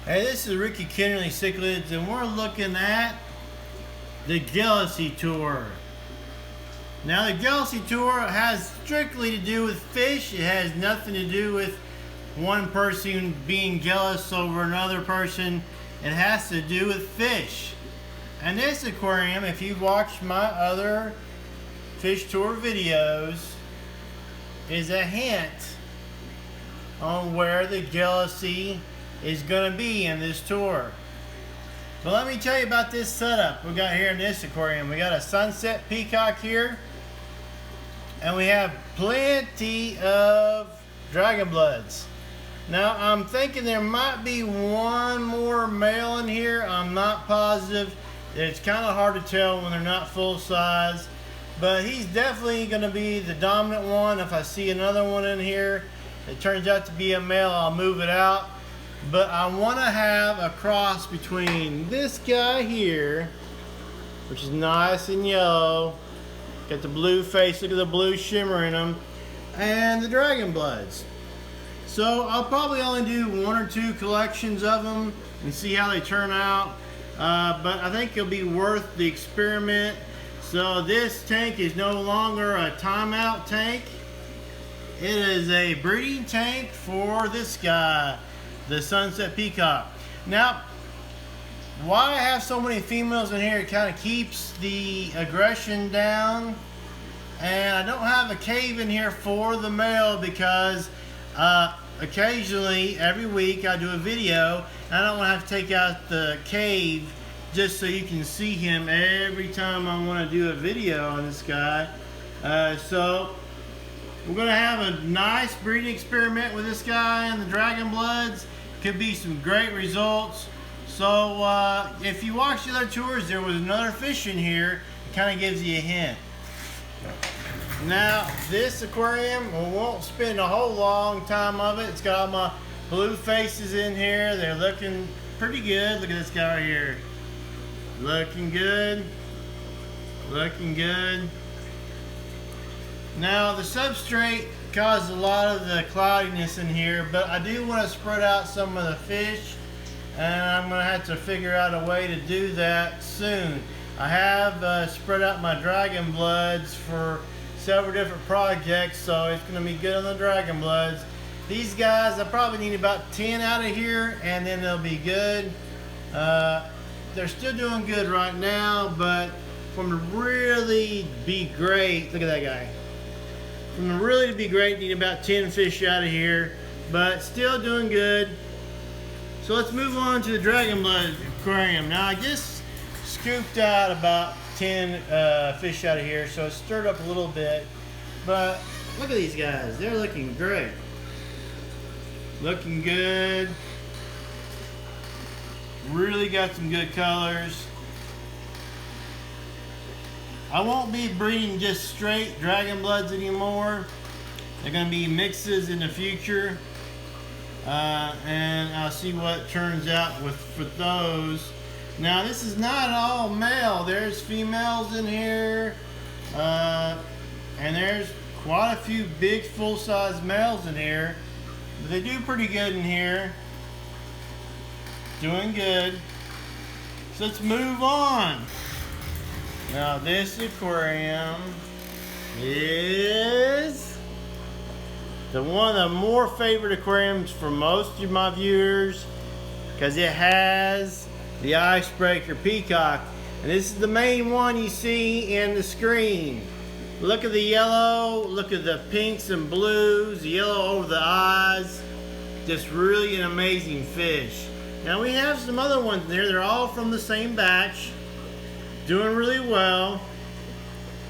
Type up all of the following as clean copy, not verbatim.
Hey, this is Ricky Kennerly Cichlids, and we're looking at the Jealousy Tour. Now, the Jealousy Tour has strictly to do with fish. It has nothing to do with one person being jealous over another person. It has to do with fish. And this aquarium, if you've watched my other fish tour videos, is a hint on where the jealousy is going to be in this tour. But let me tell you about this setup we got here in this aquarium. We got a sunset peacock here, and we have plenty of dragon bloods. Now I'm thinking there might be one more male in here. I'm not positive. It's kind of hard to tell when they're not full size, but he's definitely going to be the dominant one. If I see another one in here that turns out to be a male, I'll move it out. But I want to have a cross between this guy here, which is nice and yellow, got the blue face, look at the blue shimmer in them, and the dragon bloods. So I'll probably only do one or two collections of them and see how they turn out. But I think it'll be worth the experiment. So this tank is no longer a timeout tank. It is a breeding tank for this guy, the sunset peacock. Now, why I have so many females in here, it kind of keeps the aggression down. And I don't have a cave in here for the male because occasionally, every week, I do a video. And I don't want to have to take out the cave just so you can see him every time I want to do a video on this guy. So we're going to have a nice breeding experiment with this guy and the dragon bloods. Could be some great results. So if you watch the other tours, there was another fish in here. It kind of gives you a hint. Now this aquarium, we won't spend a whole long time of it. It's got all my blue faces in here. They're looking pretty good. Look at this guy right here. Looking good. Looking good. Now the substrate caused a lot of the cloudiness in here, but I do want to spread out some of the fish, and I'm going to have to figure out a way to do that soon. I have spread out my dragon bloods for several different projects, so it's going to be good on the dragon bloods. These guys, I probably need about 10 out of here, and then they'll be good. They're still doing good right now, but from to really be great, look at that guy. From to really be great, need about 10 fish out of here, but still doing good. So let's move on to the dragon blood aquarium. Now I just scooped out about 10 fish out of here, so it's stirred up a little bit. But look at these guys, they're looking great. Looking good. Really got some good colors. I won't be breeding just straight dragon bloods anymore. They're going to be mixes in the future. And I'll see what turns out for those. Now this is not all male. There's females in here. And there's quite a few big full-size males in here. But they do pretty good in here. Doing good. So let's move on. Now this aquarium is one of the more favorite aquariums for most of my viewers because it has the Icebreaker peacock, and this is the main one you see in the screen. Look at the yellow, look at the pinks and blues, the yellow over the eyes. Just really an amazing fish. Now we have some other ones there. They're all from the same batch. Doing really well.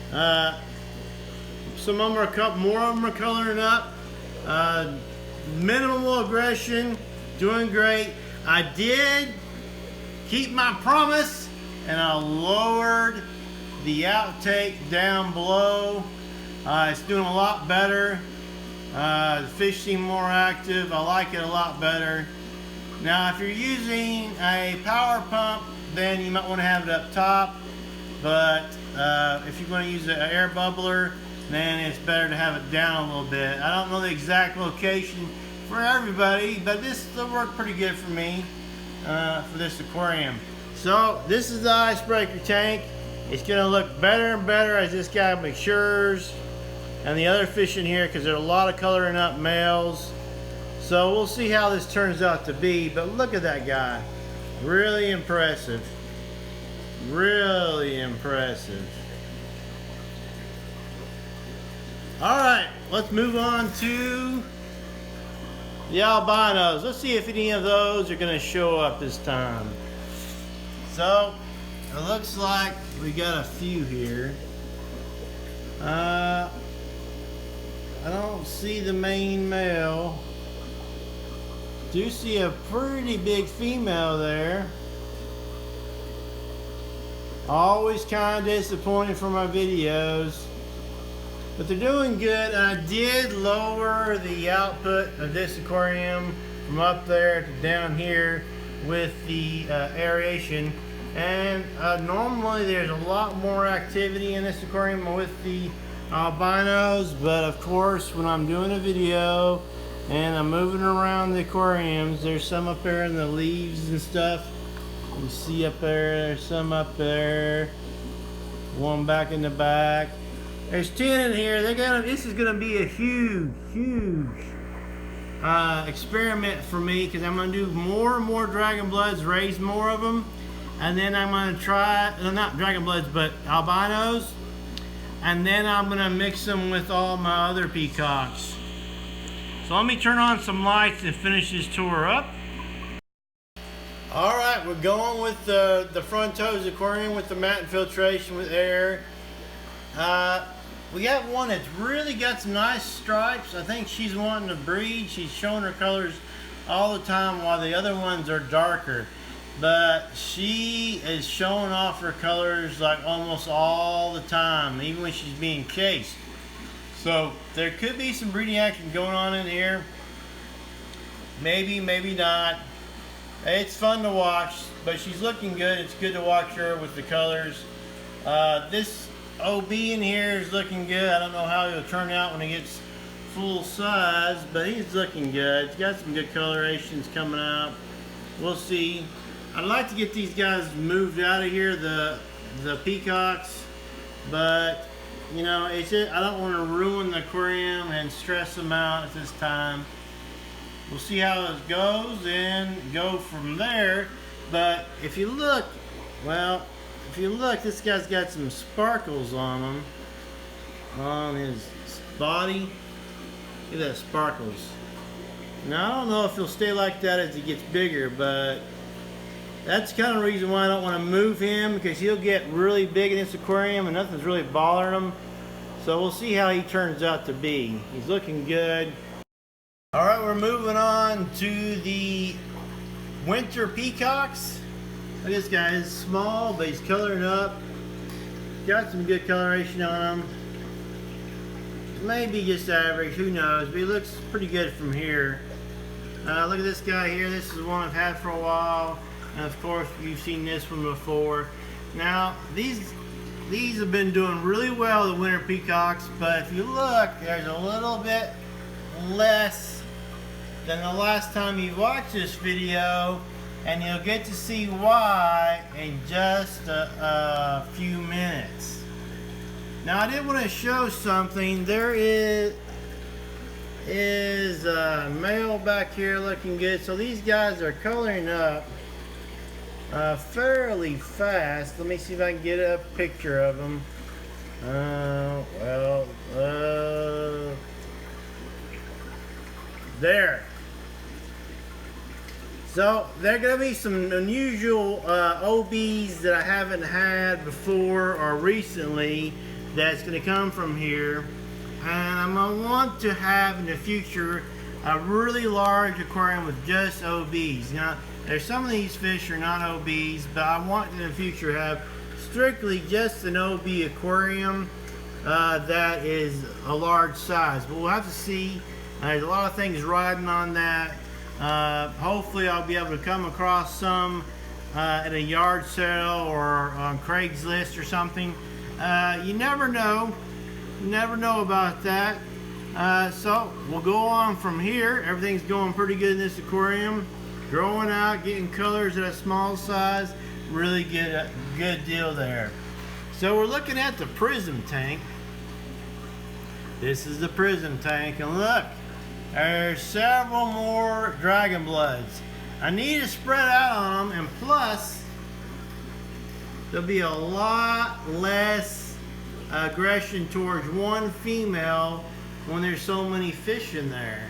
Some of them are, more of them are coloring up. Minimal aggression. Doing great. I did keep my promise, and I lowered the outtake down below. It's doing a lot better. The fish seem more active. I like it a lot better. Now if you're using a power pump, then you might want to have it up top. But if you're going to use an air bubbler, then it's better to have it down a little bit. I don't know the exact location for everybody, but this will work pretty good for me. for this aquarium. So this is the Icebreaker tank. It's gonna look better and better as this guy matures and the other fish in here, because there's a lot of coloring up males. So we'll see how this turns out to be, but look at that guy. Really impressive. Really impressive. All right, let's move on to the albinos. Let's see if any of those are gonna show up this time. So it looks like we got a few here. I don't see the main male. Do see a pretty big female there. Always kind of disappointed for my videos, but they're doing good. I did lower the output of this aquarium from up there to down here with the aeration, and normally there's a lot more activity in this aquarium with the albinos, but of course when I'm doing a video and I'm moving around the aquariums, there's some up there in the leaves and stuff. You see up there, there's some up there, one back in the back. There's 10 in here. This is gonna be a huge experiment for me, because I'm gonna do more and more Dragon Bloods, raise more of them, and then I'm gonna try, not Dragon Bloods, but albinos, and then I'm gonna mix them with all my other peacocks. So let me turn on some lights and finish this tour up. All right, we're going with the Frontosa aquarium with the mat infiltration with air. We got one that's really got some nice stripes. I think she's wanting to breed. She's showing her colors all the time while the other ones are darker. But she is showing off her colors like almost all the time, even when she's being chased. So there could be some breeding action going on in here. Maybe, maybe not. It's fun to watch, but she's looking good. It's good to watch her with the colors. This OB in here is looking good. I don't know how he'll turn out when he gets full size, but he's looking good. He's got some good colorations coming out. We'll see. I'd like to get these guys moved out of here, the peacocks, but you know, it's just, I don't want to ruin the aquarium and stress them out at this time. We'll see how it goes and go from there. But if you look, well, if you look, this guy's got some sparkles on him, on his body. Look at that sparkles. Now I don't know if he'll stay like that as he gets bigger, but that's kind of the reason why I don't want to move him, because he'll get really big in this aquarium and nothing's really bothering him. So we'll see how he turns out to be. He's looking good. All right, we're moving on to the winter peacocks. Look at this guy. He's small, but he's coloring up. Got some good coloration on him. Maybe just average, who knows, but he looks pretty good from here. Look at this guy here. This is one I've had for a while. And of course, you've seen this one before. Now, these have been doing really well, the winter peacocks, but if you look, there's a little bit less than the last time you watched this video, and you'll get to see why in just a few minutes. Now, I did want to show something. There is a male back here looking good. So these guys are coloring up fairly fast. Let me see if I can get a picture of them. There. So there are going to be some unusual OBs that I haven't had before or recently that's going to come from here. And I'm going to want to have in the future a really large aquarium with just OBs. Now, there's some of these fish are not OBs, but I want in the future to have strictly just an OB aquarium that is a large size. But we'll have to see. There's a lot of things riding on that. Hopefully I'll be able to come across some at a yard sale or on Craigslist or something. You never know. You never know about that. So we'll go on from here. Everything's going pretty good in this aquarium. growing out, getting colors at a small size. Really good deal there. So we're looking at the prism tank. This is the prism tank, and look, there's several more dragon bloods. I need to spread out on them, and plus there'll be a lot less aggression towards one female when there's so many fish in there.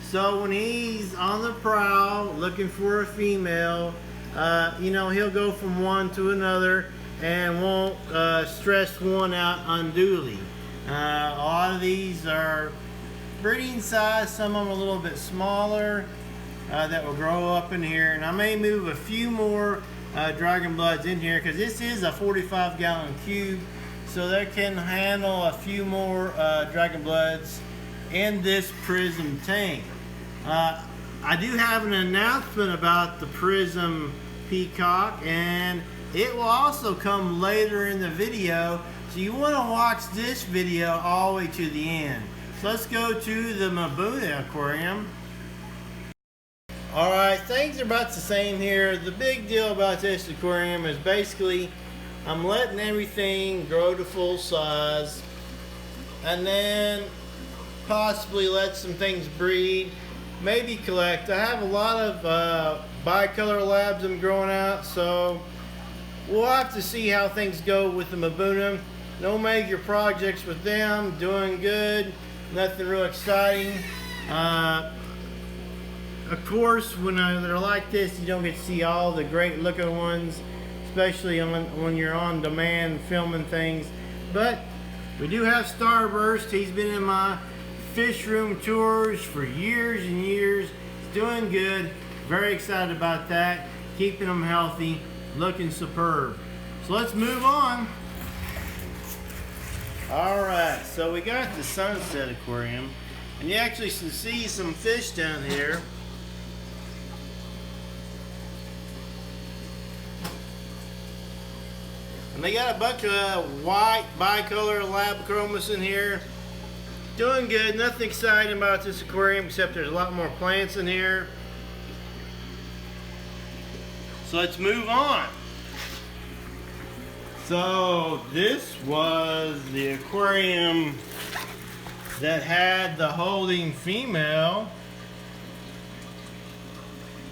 So when he's on the prowl looking for a female, you know, he'll go from one to another and won't stress one out unduly. A lot of these are breeding size, some of them a little bit smaller that will grow up in here, and I may move a few more dragon bloods in here because this is a 45-gallon cube, so they can handle a few more dragon bloods in this prism tank. I do have an announcement about the prism peacock, and it will also come later in the video, so you want to watch this video all the way to the end. So let's go to the Mbuna aquarium. Alright, things are about the same here. The big deal about this aquarium is basically I'm letting everything grow to full size and then possibly let some things breed, maybe collect. I have a lot of bicolor labs I'm growing out, so we'll have to see how things go with the Mbuna. No major projects with them, doing good, nothing real exciting. Of course, when they're like this, you don't get to see all the great looking ones, especially when you're on demand filming things. But we do have Starburst. He's been in my fish room tours for years and years. He's doing good. Very excited about that. Keeping him healthy, looking superb. So let's move on. Alright, so we got the Sunset Aquarium, and you actually can see some fish down here. And they got a bunch of white bicolor lab chromas in here. Doing good, nothing exciting about this aquarium except there's a lot more plants in here. So let's move on. So this was the aquarium that had the holding female.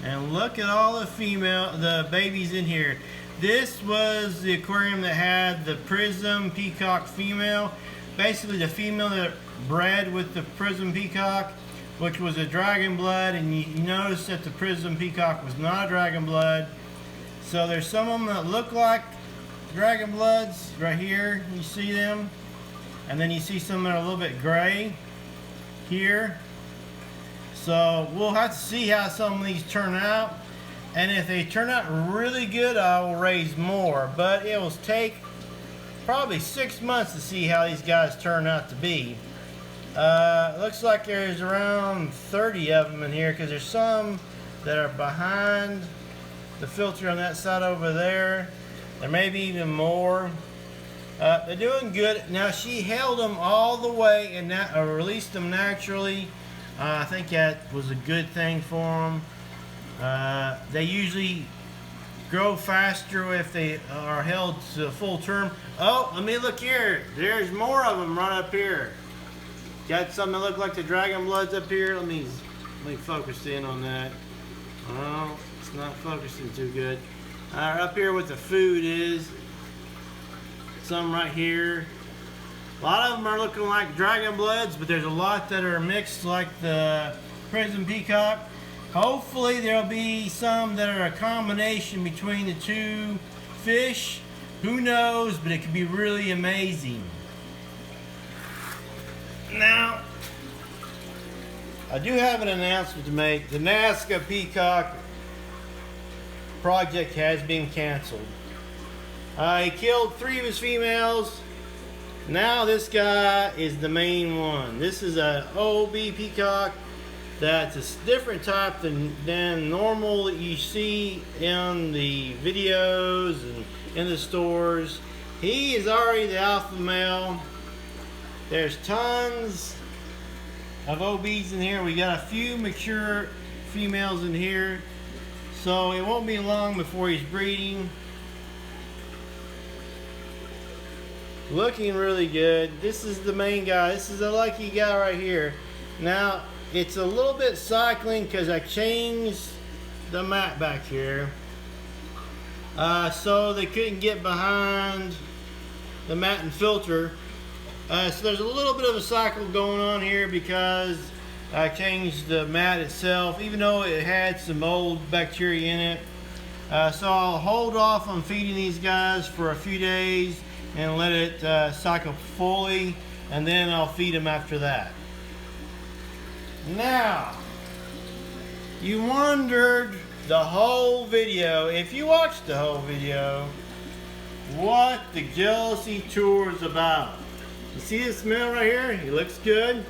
And look at all the babies in here. This was the aquarium that had the prism peacock female. Basically the female that bred with the prism peacock, which was a dragon blood, and you notice that the prism peacock was not a dragon blood. So there's some of them that look like dragon bloods right here, you see them, and then you see some that are a little bit gray here. So we'll have to see how some of these turn out, and if they turn out really good, I will raise more, but it will take probably 6 months to see how these guys turn out to be. Looks like there's around 30 of them in here because there's some that are behind the filter on that side over there. There may be even more. They're doing good. Now she held them all the way and released them naturally. I think that was a good thing for them. They usually grow faster if they are held to full term. Oh, let me look here. There's more of them right up here. Got some that look like the dragon bloods up here. Let me focus in on that. Oh, it's not focusing too good. Up here with the food is some right here. A lot of them are looking like dragon bloods, but there's a lot that are mixed like the prism peacock. Hopefully there'll be some that are a combination between the two fish. Who knows, but it could be really amazing. Now, I do have an announcement to make. The Nazca Peacock project has been canceled. He killed 3 of his females. Now this guy is the main one. This is a OB peacock that's a different type than normal that you see in the videos and in the stores. He is already the alpha male. There's tons of OBs in here. We got a few mature females in here. So it won't be long before he's breeding. Looking really good. This is the main guy. This is a lucky guy right here. Now it's a little bit cycling because I changed the mat back here, so they couldn't get behind the mat and filter. So there's a little bit of a cycle going on here because I changed the mat itself, even though it had some old bacteria in it. So I'll hold off on feeding these guys for a few days and let it cycle fully, and then I'll feed them after that. Now, you wondered the whole video, if you watched the whole video, what the jealousy tour is about. You see this male right here? He looks good.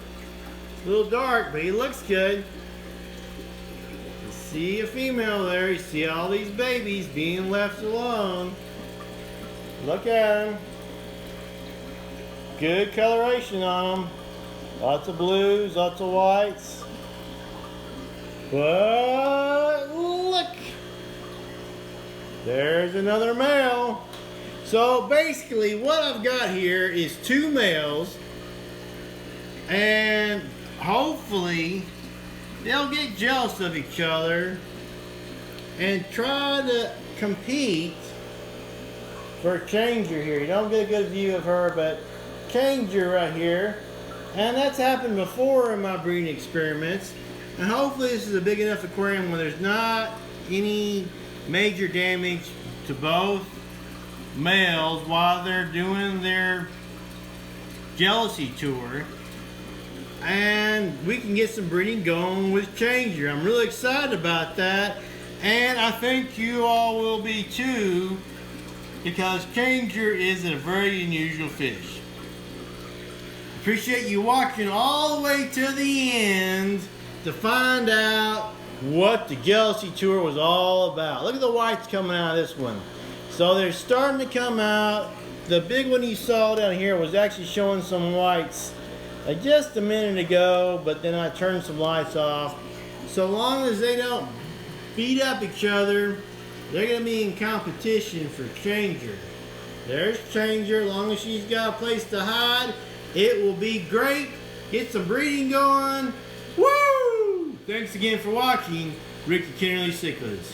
A little dark, but he looks good. You see a female there. You see all these babies being left alone. Look at them. Good coloration on them. Lots of blues, lots of whites. But look, there's another male. So basically what I've got here is two males, and hopefully they'll get jealous of each other and try to compete for a changer here. You don't get a good view of her, but changer right here. And that's happened before in my breeding experiments. And hopefully this is a big enough aquarium where there's not any major damage to both males while they're doing their jealousy tour. And we can get some breeding going with changer. I'm really excited about that. And I think you all will be too, because changer is a very unusual fish. Appreciate you watching all the way to the end to find out what the jealousy tour was all about. Look at the whites coming out of this one. So they're starting to come out. The big one you saw down here was actually showing some whites just a minute ago, but then I turned some lights off. So long as they don't beat up each other, they're going to be in competition for changer. There's changer. As long as she's got a place to hide, it will be great. Get some breeding going. Woo! Thanks again for watching Ricky Kennerly Cichlids.